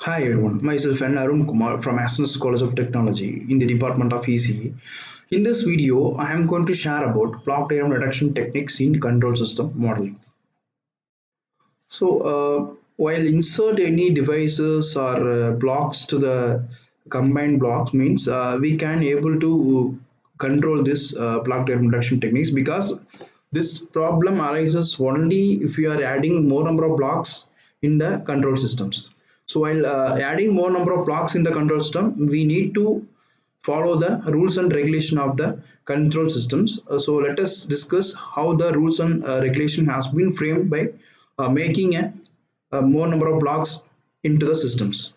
Hi everyone, myself and Arun Kumar from SNS College of Technology in the Department of ECE. In this video, I am going to share about block diagram reduction techniques in control system modeling. While insert any devices or blocks to the combined blocks means we can able to control this block diagram reduction techniques because this problem arises only if you are adding more number of blocks in the control systems. So while adding more number of blocks in the control system, we need to follow the rules and regulation of the control systems. So let us discuss how the rules and regulation has been framed by making a more number of blocks into the systems.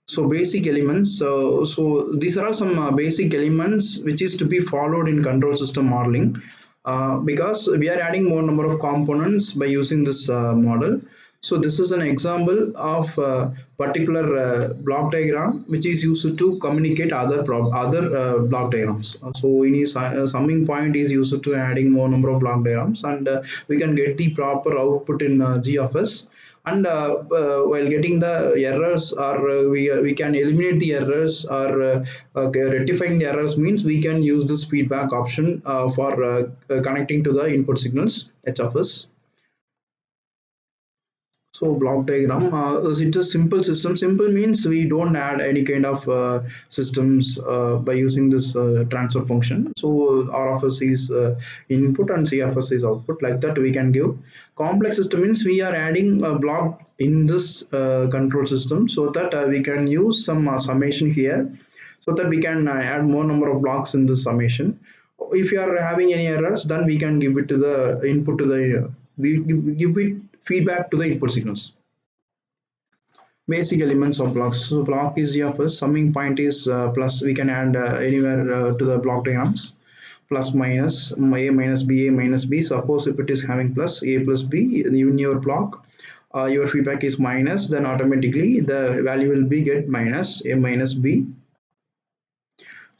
So basic elements. So these are some basic elements which is to be followed in control system modeling. Because we are adding more number of components by using this model. So this is an example of particular block diagram which is used to communicate other block diagrams. So in his summing point is used to adding more number of block diagrams, and we can get the proper output in GFS. And while getting the errors, or we can eliminate the errors, or rectifying the errors means we can use this feedback option for connecting to the input signals HFS. So block diagram, it's a simple system. Simple means we don't add any kind of systems by using this transfer function. So RFS is input and CFS is output. Like that we can give. Complex system means we are adding a block in this control system so that we can use some summation here, so that we can add more number of blocks in this summation. If you are having any errors, then we can give it to the input to the we give it feedback to the input signals. Basic elements of blocks. So block is here first. Summing point is plus. We can add anywhere to the block diagrams. Plus minus a minus b, a minus b. Suppose if it is having plus a plus b in your block, your feedback is minus. Then automatically the value will be get minus a minus b.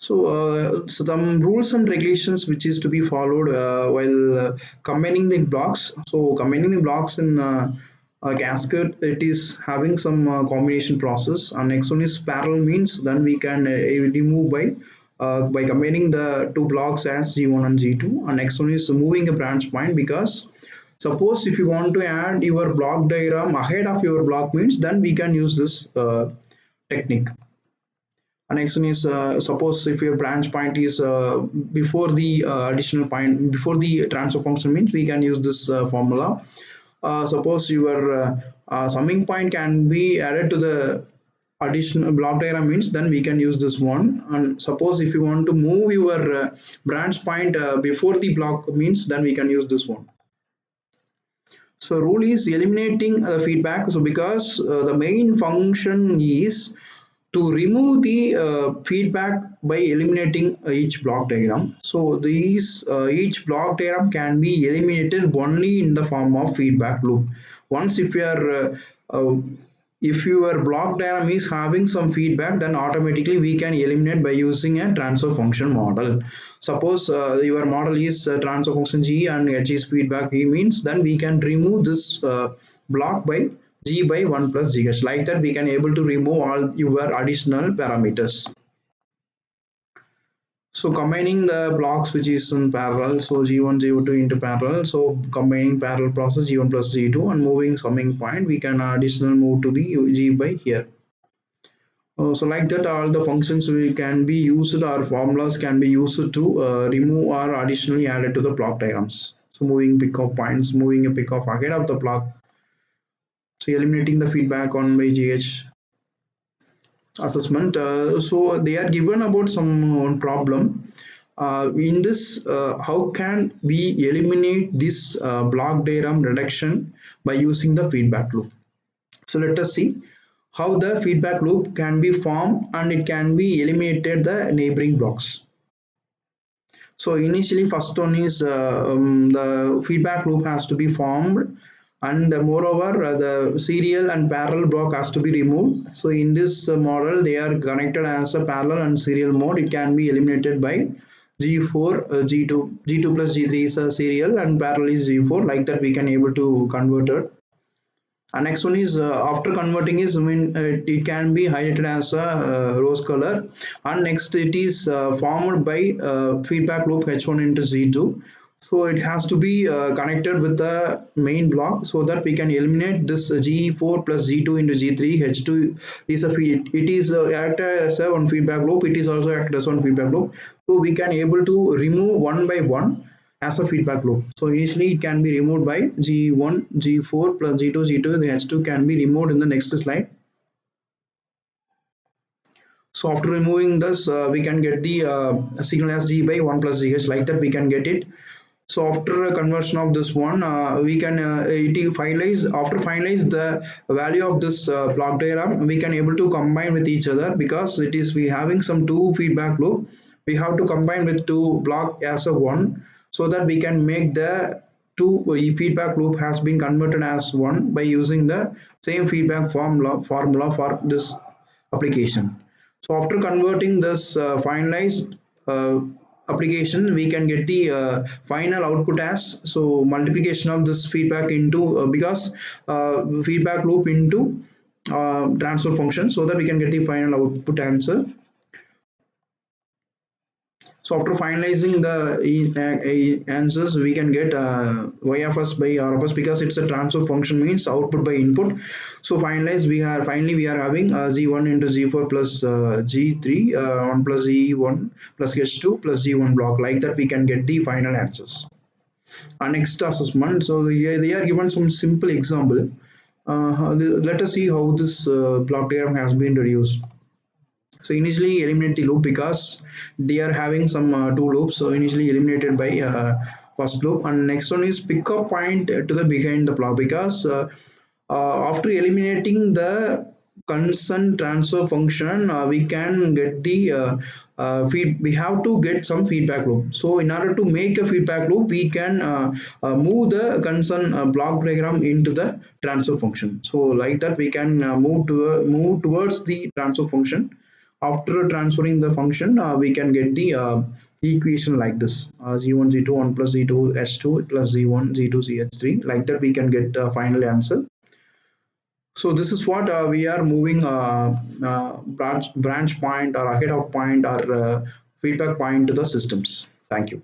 So some rules and regulations which is to be followed while combining the blocks. So combining the blocks in a cascade, it is having some combination process. And next one is parallel means then we can remove by combining the two blocks as G1 and G2. And next one is moving a branch point, because suppose if you want to add your block diagram ahead of your block means then we can use this technique. Next one is suppose if your branch point is before the additional point, before the transfer function means we can use this formula. Suppose your summing point can be added to the additional block diagram means then we can use this one. And suppose if you want to move your branch point before the block means then we can use this one. So rule is eliminating feedback. So because the main function is to remove the feedback by eliminating each block diagram. So these each block diagram can be eliminated only in the form of feedback loop. Once if your block diagram is having some feedback, then automatically we can eliminate by using a transfer function model. Suppose your model is transfer function g and h is feedback v means then we can remove this block by g by 1 plus gh. Like that we can able to remove all your additional parameters. So combining the blocks which is in parallel, so G1, G2 into parallel. So combining parallel process G1 plus G2 and moving summing point, we can additional move to the G by here. So like that, all the functions we can be used, or formulas can be used to remove or additionally added to the block diagrams. So moving pick of points, moving a pick of ahead of the block. So eliminating the feedback on by GH assessment. So they are given about some one problem. In this, how can we eliminate this block diagram reduction by using the feedback loop? So let us see how the feedback loop can be formed and it can be eliminated the neighboring blocks. So initially first one is the feedback loop has to be formed, and moreover the serial and parallel block has to be removed. So in this model they are connected as a parallel and serial mode. It can be eliminated by G4, G2 plus G3 is a serial and parallel is G4. Like that we can able to convert it. And next one is after converting is when it can be highlighted as a rose color. And next it is formed by feedback loop H1 into Z2. So it has to be connected with the main block so that we can eliminate this G4 plus Z2 into G3. H2 is a feed. It is act as a one feedback loop. It is also act as one feedback loop. So we can able to remove one by one as a feedback loop. So initially it can be removed by G1, G4 plus G2, G2, the H2 can be removed in the next slide. So after removing this, we can get the signal as G by 1 plus GH, like that we can get it. So after a conversion of this one, we can it finalize after finalize the value of this block diagram. We can able to combine with each other because it is we having some two feedback loop. We have to combine with two block as a one so that we can make the two feedback loop has been converted as one by using the same feedback formula for this application. So after converting this finalized application, we can get the final output as so multiplication of this feedback into because feedback loop into transfer function so that we can get the final output answer. So after finalizing the answers, we can get y of s by r of s because it's a transfer function means output by input. So finally we are having z1 into z4 plus g3 1 plus z1 plus h2 plus z1 block, like that we can get the final answers. Our next assessment. So here they are given some simple example. Let us see how this block diagram has been reduced. So initially eliminate the loop because they are having some two loops. So initially eliminated by first loop, and next one is pick up point to the behind the block because after eliminating the constant transfer function, we can get the feed. We have to get some feedback loop. So in order to make a feedback loop, we can move the concern block diagram into the transfer function. So like that, we can move towards the transfer function. After transferring the function, we can get the equation like this: z1 z2 1 plus z2 h2 plus z1 z2 ch3. Like that, we can get the final answer. So this is what we are moving branch point or ahead of point or feedback point to the systems. Thank you.